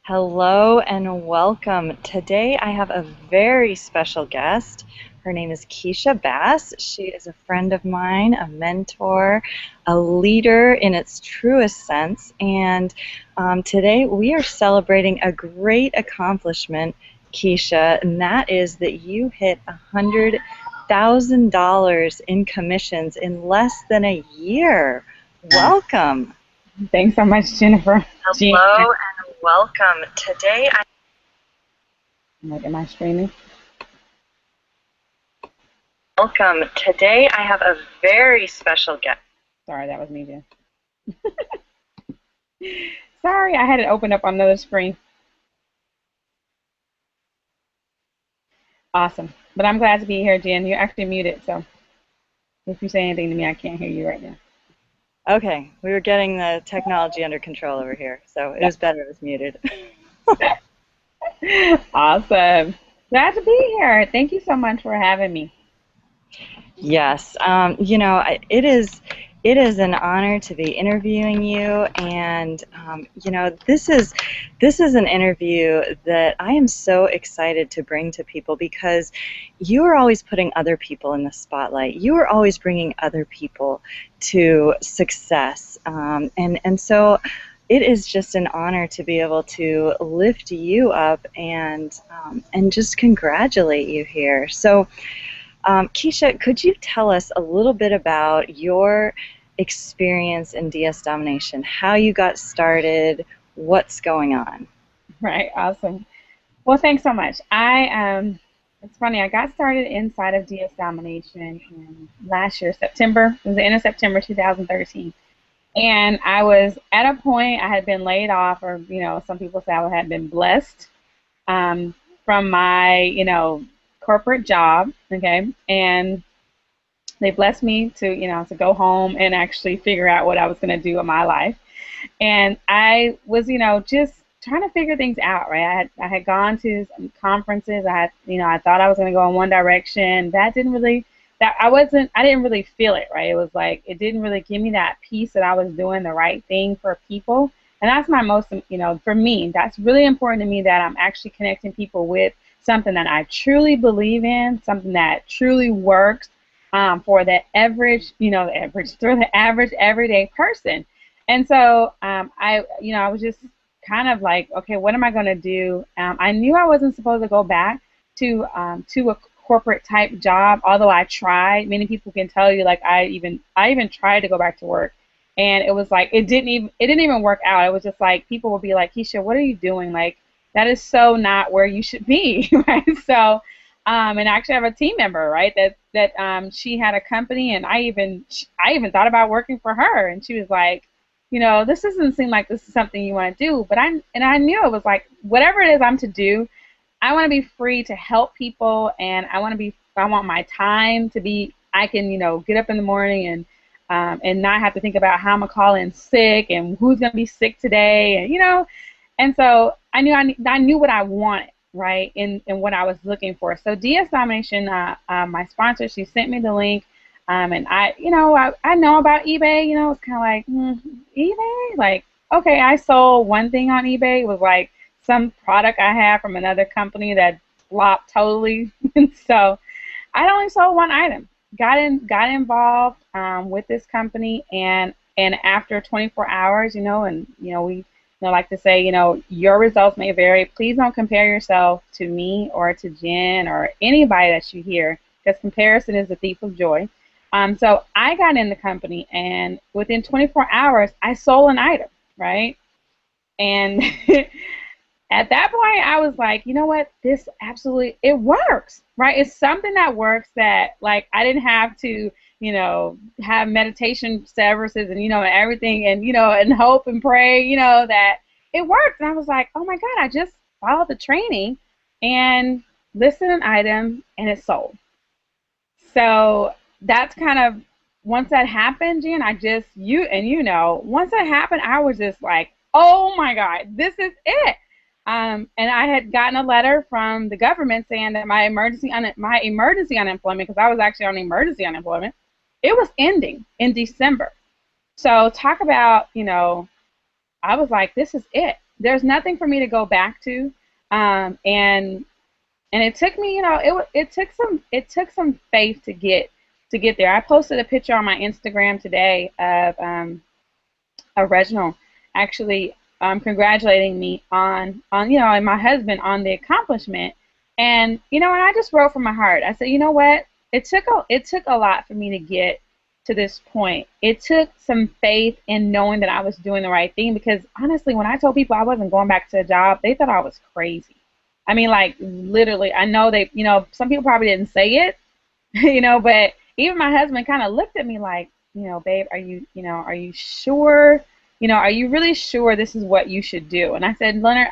Hello and welcome. Today I have a very special guest. Her name is Keysha Bass. She is a friend of mine, a mentor, a leader in its truest sense. And today we are celebrating a great accomplishment, Keysha, and that is that you hit $100,000 in commissions in less than a year. Welcome. Thanks so much, Jennifer. Hello and welcome. Today Am I streaming? I have a very special guest. Sorry, that was me, Jen. Sorry, I had it open up on another screen. Awesome. But I'm glad to be here, Jen. You're actually muted, so if you say anything to me, I can't hear you right now. Okay, we were getting the technology under control over here, so it was better it was muted. Awesome. Glad to be here. Thank you so much for having me. Yes, it is an honor to be interviewing you, and this is an interview that I am so excited to bring to people because you are always putting other people in the spotlight. You are always bringing other people to success, and so it is just an honor to be able to lift you up and just congratulate you here. So. Keysha, could you tell us a little bit about your experience in DS domination, how you got started, what's going on? Right, awesome. Well, thanks so much. It's funny, I got started inside of DS Domination in last year, September. It was the end of September 2013. And I was at a point, I had been laid off, or, some people say I had been blessed from my, corporate job, okay, and they blessed me to go home and actually figure out what I was going to do in my life. And I was, just trying to figure things out, right? I had gone to some conferences. I thought I was going to go in one direction. I didn't really feel it, right? It was like, it didn't really give me that peace that I was doing the right thing for people. And that's my most, for me, that's really important to me, that I'm actually connecting people with something that I truly believe in, something that truly works for the average, for the average everyday person. And so I was just kind of like, okay, what am I going to do? I knew I wasn't supposed to go back to a corporate type job, although I tried. Many people can tell you, like, I even tried to go back to work, and it was like it didn't even work out. It was just like people would be like, Keysha, what are you doing? Like, that is so not where you should be, right? So, and I actually have a team member, right, that she had a company, and I even thought about working for her, and she was like, this doesn't seem like this is something you want to do. But I knew it was like, whatever it is I'm to do, I want to be free to help people, and I want my time to be, I can, get up in the morning and not have to think about how I'm gonna call in sick and who's gonna be sick today, and so I knew what I wanted, right, in what I was looking for. So DS Domination, my sponsor, she sent me the link, and I know about eBay. It's kind of like, eBay, like, okay, I sold one thing on eBay. It was like some product I had from another company that flopped totally, and so I only sold one item. Got involved with this company, and after 24 hours, we like to say, your results may vary. Please don't compare yourself to me or to Jen or anybody that you hear, because comparison is the thief of joy. So I got in the company, and within 24 hours, I sold an item, right? And at that point, I was like, you know what? This absolutely, it works, right? It's something that works, that, like, I didn't have to, have meditation services and, and everything, and, and hope and pray, that it worked. And I was like, oh my God, I just followed the training and listed an item, and it sold. So that's kind of, once that happened, Jen, once that happened, I was just like, oh my God, this is it. And I had gotten a letter from the government saying that my emergency unemployment, because I was actually on emergency unemployment, it was ending in December. So talk about, I was like, this is it. there's nothing for me to go back to, and it took me, it took some faith to get there. I posted a picture on my Instagram today of Reginald actually congratulating me on and my husband on the accomplishment, and and I just wrote from my heart. I said, you know what, it took a lot for me to get to this point. It took some faith in knowing that I was doing the right thing, because honestly, when I told people I wasn't going back to a job, they thought I was crazy. I mean, like, literally, I know they, some people probably didn't say it, but even my husband kind of looked at me like, babe, are you sure? Are you really sure this is what you should do? And I said, Leonard,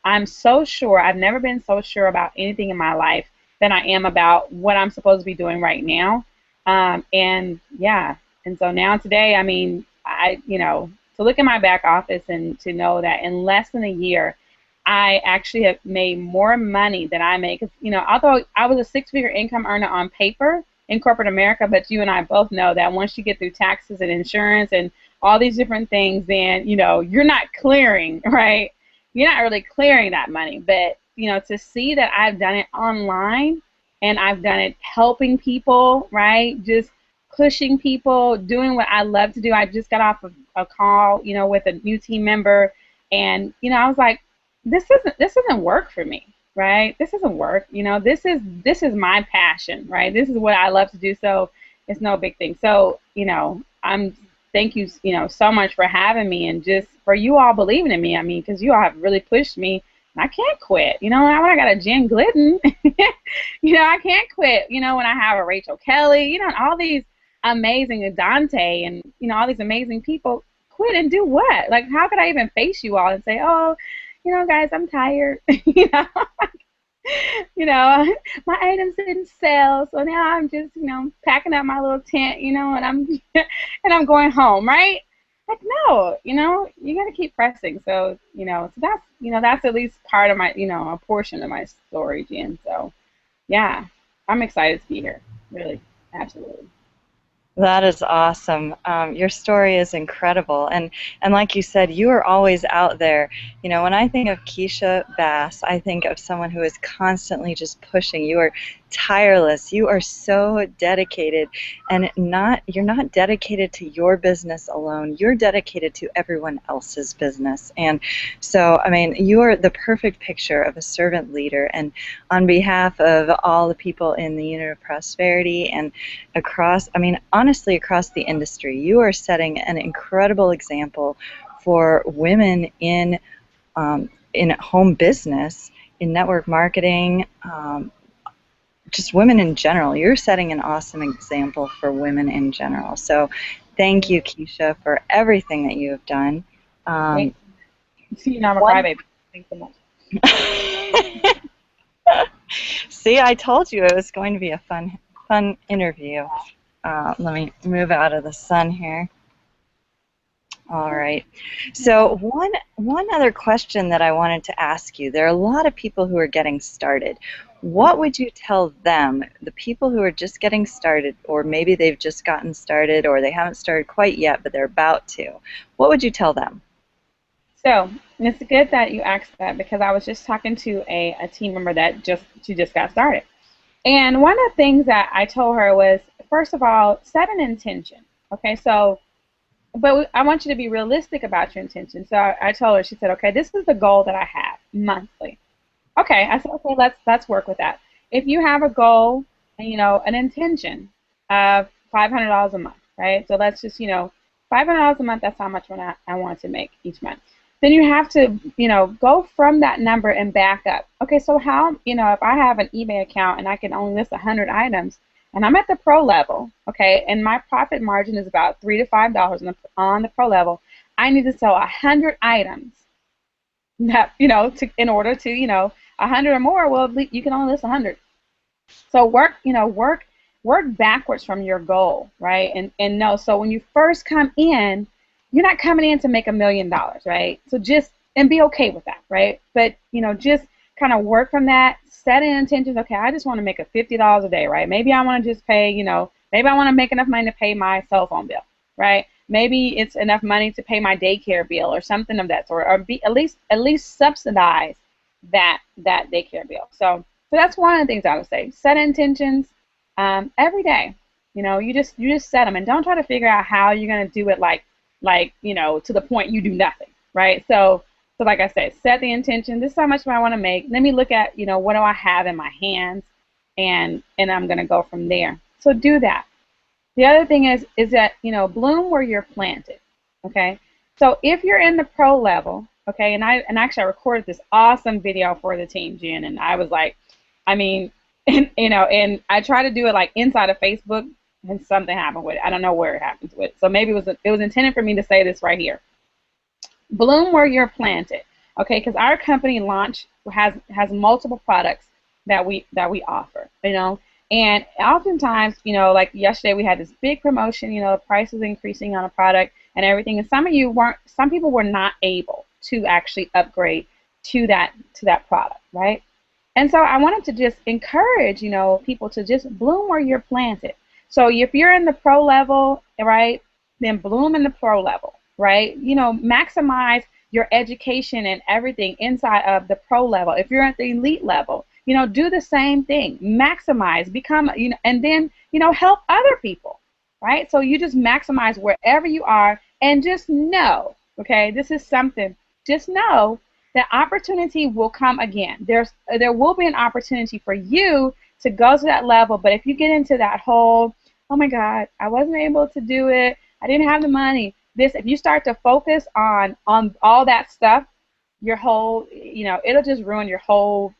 I'm so sure. I've never been so sure about anything in my life than I am about what I'm supposed to be doing right now. And yeah, and so now today, I mean, to look in my back office and to know that in less than a year, I actually have made more money than I make. Although I was a six-figure income earner on paper in corporate America, but you and I both know that once you get through taxes and insurance and all these different things, then, you're not clearing, right? You're not really clearing that money. But, to see that I've done it online and I've done it helping people, right? Just pushing people, doing what I love to do. I just got off of a call, with a new team member, and, I was like, this isn't work for me, right? This isn't work. This is my passion, right? This is what I love to do. So it's no big thing. So, thank you, so much for having me, and just for you all believing in me. I mean, because you all have really pushed me. And I can't quit. When I got a Jen Glidden, I can't quit. When I have a Rachel Kelly, and all these amazing Dante, and all these amazing people, quit and do what? Like, how could I even face you all and say, oh, guys, I'm tired. My items didn't sell, so now I'm just, packing up my little tent, and I'm going home, right? Like, no, you got to keep pressing. So, so that's at least part of my, a portion of my story, Jen. So, yeah, I'm excited to be here. Really, absolutely. That is awesome. Your story is incredible, and like you said, you are always out there. When I think of Keysha Bass, I think of someone who is constantly just pushing. You are tireless. You are so dedicated, and you're not dedicated to your business alone. You're dedicated to everyone else's business, and so I mean, you are the perfect picture of a servant leader. And on behalf of all the people in the Unit of Prosperity and across, I mean, honestly, across the industry, you are setting an incredible example for women in home business, in network marketing, just women in general. You're setting an awesome example for women in general. So thank you, Keysha, for everything that you have done. See, now I'm a crybaby. Thanks so much. See, I told you it was going to be a fun interview. Let me move out of the sun here. All right. So one other question that I wanted to ask you. There are a lot of people who are getting started. What would you tell them, the people who are just getting started, or maybe they've just gotten started, or they haven't started quite yet, but they're about to? What would you tell them? So it's good that you asked that, because I was just talking to a team member that she just got started. And one of the things that I told her was, first of all, set an intention. Okay, so, but I want you to be realistic about your intention. So I told her, she said, okay, this is the goal that I have monthly. Okay, I said, okay, let's work with that. If you have a goal, an intention of $500 a month, right? So let's just, $500 a month, that's how much money I want to make each month. Then you have to, go from that number and back up. Okay, so how, if I have an eBay account and I can only list 100 items, and I'm at the pro level, okay, and my profit margin is about $3 to $5 on the pro level, I need to sell 100 items. That, in order to, 100 or more, well, you can only list 100. So work backwards from your goal, right? And no, so when you first come in, you're not coming in to make $1 million, right? So and be okay with that, right? But, just kind of work from that, set an intentions. Okay, I just want to make a $50 a day, right? Maybe I want to just pay, maybe I want to make enough money to pay my cell phone bill, right? maybe it's enough money to pay my daycare bill or something of that sort, or be at least subsidize that daycare bill. So that's one of the things I would say. Set intentions every day. You know, you just set them, and don't try to figure out how you're going to do it like you know, to the point you do nothing, right? So like I said, set the intention. This is how much I want to make. Let me look at, you know, what do I have in my hands, and I'm going to go from there. So do that. The other thing is that, you know, bloom where you're planted. Okay. So if you're in the pro level, okay, and actually I recorded this awesome video for the team, Jen, and I was like, I mean, and, you know, and I try to do it like inside of Facebook, and something happened with it. I don't know where it happens with it. So maybe it was intended for me to say this right here. Bloom where you're planted, okay? Because our company launch has multiple products that we offer, you know. And oftentimes, you know, like yesterday we had this big promotion, you know, the price was increasing on a product and everything, and some people were not able to actually upgrade to that product, right? And so I wanted to just encourage, you know, people to just bloom where you're planted. So if you're in the pro level, right, then bloom in the pro level, right? You know, maximize your education and everything inside of the pro level. If you're at the elite level, you know, do the same thing. Maximize, become, you know, and then, you know, help other people, right? So you just maximize wherever you are, and just know, okay, this is something, just know that opportunity will come again. There will be an opportunity for you to go to that level, but if you get into that whole, oh my God, I wasn't able to do it, I didn't have the money, if you start to focus on all that stuff, your whole, you know, it'll just ruin your whole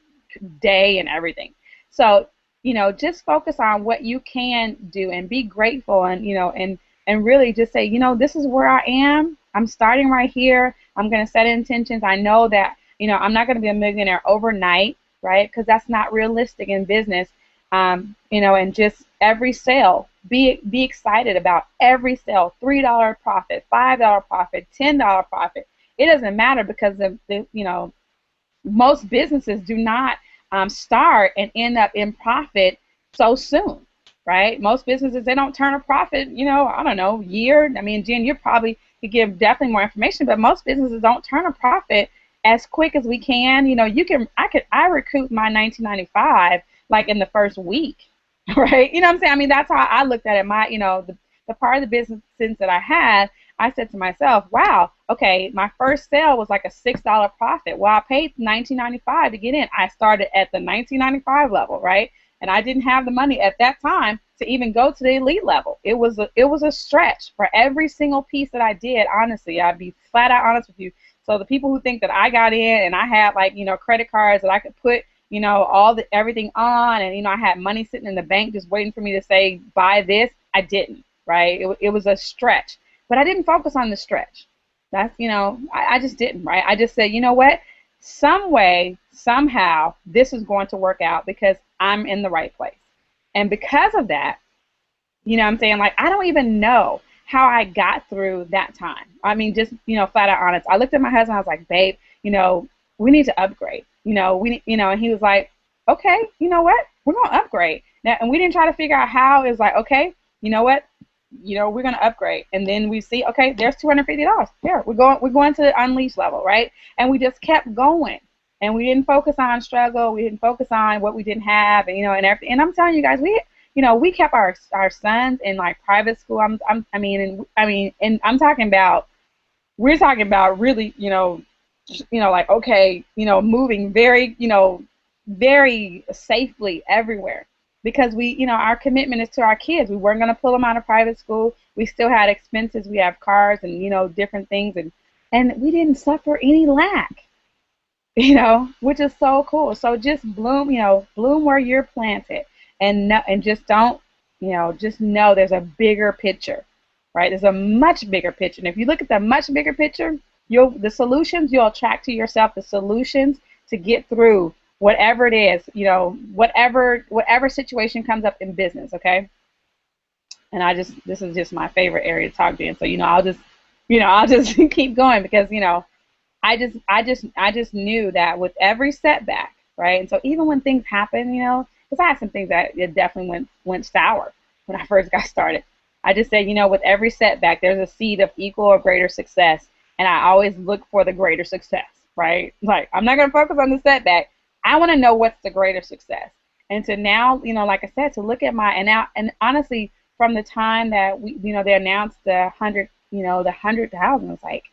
day and everything. So, you know, just focus on what you can do and be grateful, and, you know, and really just say, you know, this is where I am. I'm starting right here. I'm going to set intentions. I know that, you know, I'm not going to be a millionaire overnight, right? Because that's not realistic in business. You know, and just every sale, be excited about every sale. $3 profit, $5 profit, $10 profit. It doesn't matter, because the you know, most businesses do not start and end up in profit so soon, right? Most businesses, they don't turn a profit, you know, I don't know, year. I mean, Jen, you probably could give definitely more information, but most businesses don't turn a profit as quick as we can. You know, I recouped my 1995 like in the first week, right? You know what I'm saying? I mean, that's how I looked at it. My, you know, the part of the business since that I had, I said to myself, wow, okay, my first sale was like a $6 profit. Well, I paid $19.95 to get in. I started at the $19.95 level, right? And I didn't have the money at that time to even go to the elite level. It was a stretch for every single piece that I did. Honestly, I'd be flat out honest with you. So the people who think that I got in and I had, like, you know, credit cards that I could put, you know, everything on, and, you know, I had money sitting in the bank just waiting for me to say, buy this, I didn't, right? It was a stretch, but I didn't focus on the stretch. That's, you know, I just didn't, right? I just said, you know what, some way, somehow, this is going to work out because I'm in the right place. And because of that, you know what I'm saying, like, I don't even know how I got through that time. I mean, just, you know, flat out honest. I looked at my husband, I was like, babe, you know, we need to upgrade. You know, and he was like, okay, you know what, we're going to upgrade. Now, and we didn't try to figure out how. It was like, okay, you know what, you know, we're going to upgrade. And then we see, okay, there's $250. Here, we're going to the unleashed level, right? And we just kept going. And we didn't focus on struggle. We didn't focus on what we didn't have, and, you know, and everything. And I'm telling you guys, we kept our sons in, like, private school. And I'm talking about, we're talking about really, you know, like, okay, you know, moving very, you know, very safely everywhere, because we, you know, our commitment is to our kids. We weren't going to pull them out of private school. We still had expenses. We have cars and, you know, different things, and we didn't suffer any lack, you know, which is so cool. So just bloom, you know, bloom where you're planted, and just don't, you know, just know there's a bigger picture, right? There's a much bigger picture. And if you look at the much bigger picture, you'll attract to yourself the solutions to get through whatever it is, you know, whatever situation comes up in business, okay? And this is just my favorite area to talk to, and so, you know, I'll just keep going, because, you know, I just knew that with every setback, right? And so even when things happen, you know, because I had some things that it definitely went sour when I first got started. I just said, with every setback, there's a seed of equal or greater success, and I always look for the greater success, right? Like, I'm not going to focus on the setback. I want to know what's the greater success. And to now, like I said, to look at and honestly, from the time that they announced the 100,000, it's like,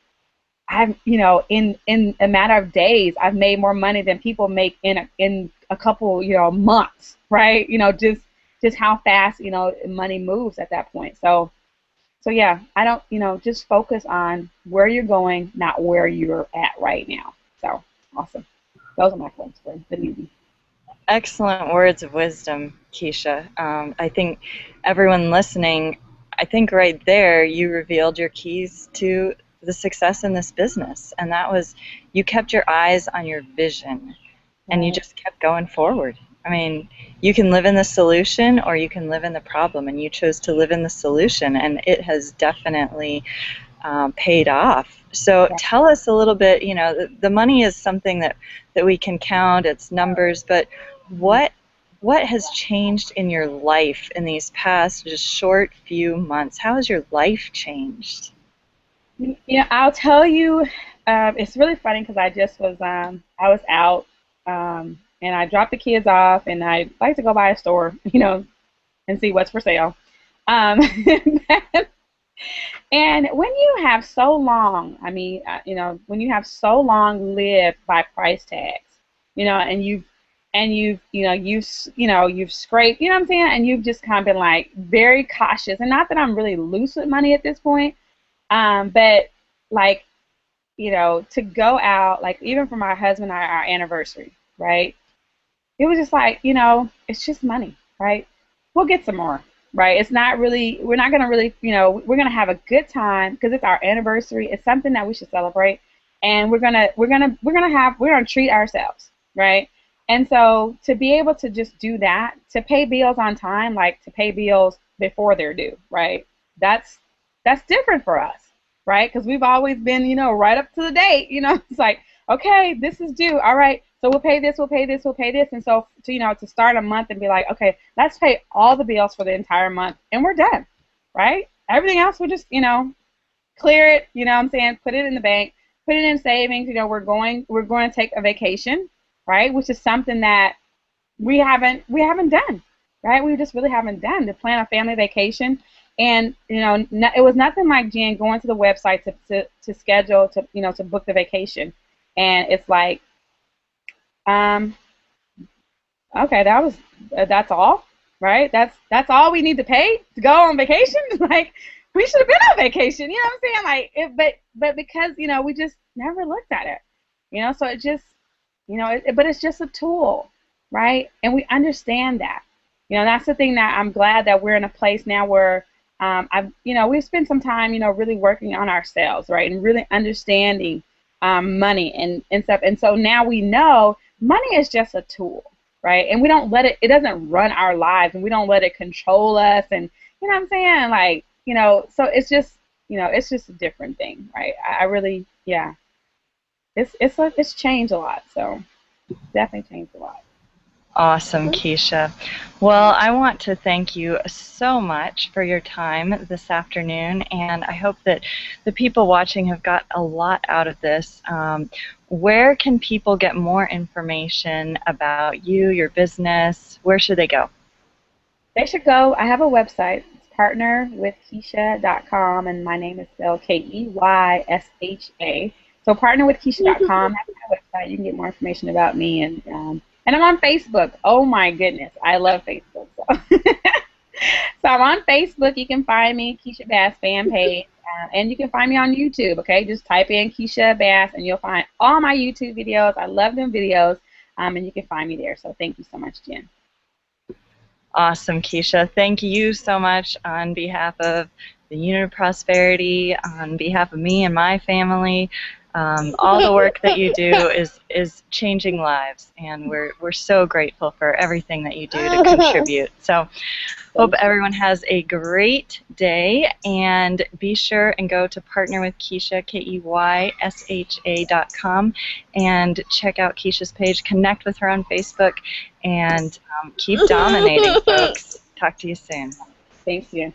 I've, in a matter of days, I've made more money than people make in a couple, months, right? Just how fast, money moves at that point. So yeah, I don't, just focus on where you're going, not where you're at right now. So awesome. Those are my points for the newbie. Excellent words of wisdom, Keysha. I think everyone listening, I think right there you revealed your keys to the success in this business, and that was you kept your eyes on your vision and you just kept going forward. I mean, you can live in the solution or you can live in the problem, and you chose to live in the solution, and it has definitely paid off. So tell us a little bit, the money is something that we can count, it's numbers, but what has changed in your life in these past just short few months? How has your life changed? I'll tell you, it's really funny because I just was, I was out, and I dropped the kids off, and I like to go by a store, and see what's for sale. Um, and when you have so long, when you have so long lived by price tags, you've scraped, you know what I'm saying, and you've just kind of been like very cautious, and not that I'm really loose with money at this point. But like, to go out, like even for my husband, our anniversary, right? It was just like, it's just money, right? We'll get some more, right? It's not really, we're not going to really, we're going to have a good time because it's our anniversary. It's something that we should celebrate. And we're going to treat ourselves, right? And so to be able to just do that, to pay bills on time, like to pay bills before they're due, right? That's different for us, right? Because we've always been, right up to the date, it's like, okay, this is due. All right, so we'll pay this, we'll pay this, we'll pay this. And so, to start a month and be like, okay, let's pay all the bills for the entire month, and we're done, right? Everything else, we'll just, clear it, what I'm saying, put it in the bank, put it in savings. We're going to take a vacation, right? Which is something that we haven't done, right? We just really haven't done to plan a family vacation. And it was nothing like, Jen, going to the website to schedule to book the vacation, and it's like, okay, that's all, right? That's all we need to pay to go on vacation. Like, we should have been on vacation, what I'm saying? Like, but because we just never looked at it, so it just but it's just a tool, right? And we understand that. That's the thing that I'm glad that we're in a place now where we've spent some time, really working on ourselves, right, and really understanding money and stuff. And so now we know money is just a tool, right? And we don't let it doesn't run our lives, and we don't let it control us. And what I'm saying, like, so it's just, it's just a different thing, right? I really, yeah, it's changed a lot. So definitely changed a lot. Awesome, Keysha. Well, I want to thank you so much for your time this afternoon, and I hope that the people watching have got a lot out of this. Where can people get more information about you, your business? Where should they go? They should go. I have a website. It's partnerwithkeysha.com, and my name is spelled Keysha. So partnerwithkeysha.com. That's my website. You can get more information about me, and I'm on Facebook. Oh my goodness, I love Facebook. So I'm on Facebook. You can find me, Keysha Bass fan page, and you can find me on YouTube. Okay, just type in Keysha Bass, and you'll find all my YouTube videos. I love them videos, and you can find me there. So thank you so much, Jen. Awesome, Keysha. Thank you so much on behalf of the Unit of Prosperity, on behalf of me and my family. All the work that you do is changing lives, and we're so grateful for everything that you do to contribute. So hope everyone has a great day, and be sure and go to partnerwithkeysha, KEYSHA.com, and check out Keysha's page, connect with her on Facebook, and keep dominating, folks. Talk to you soon. Thank you.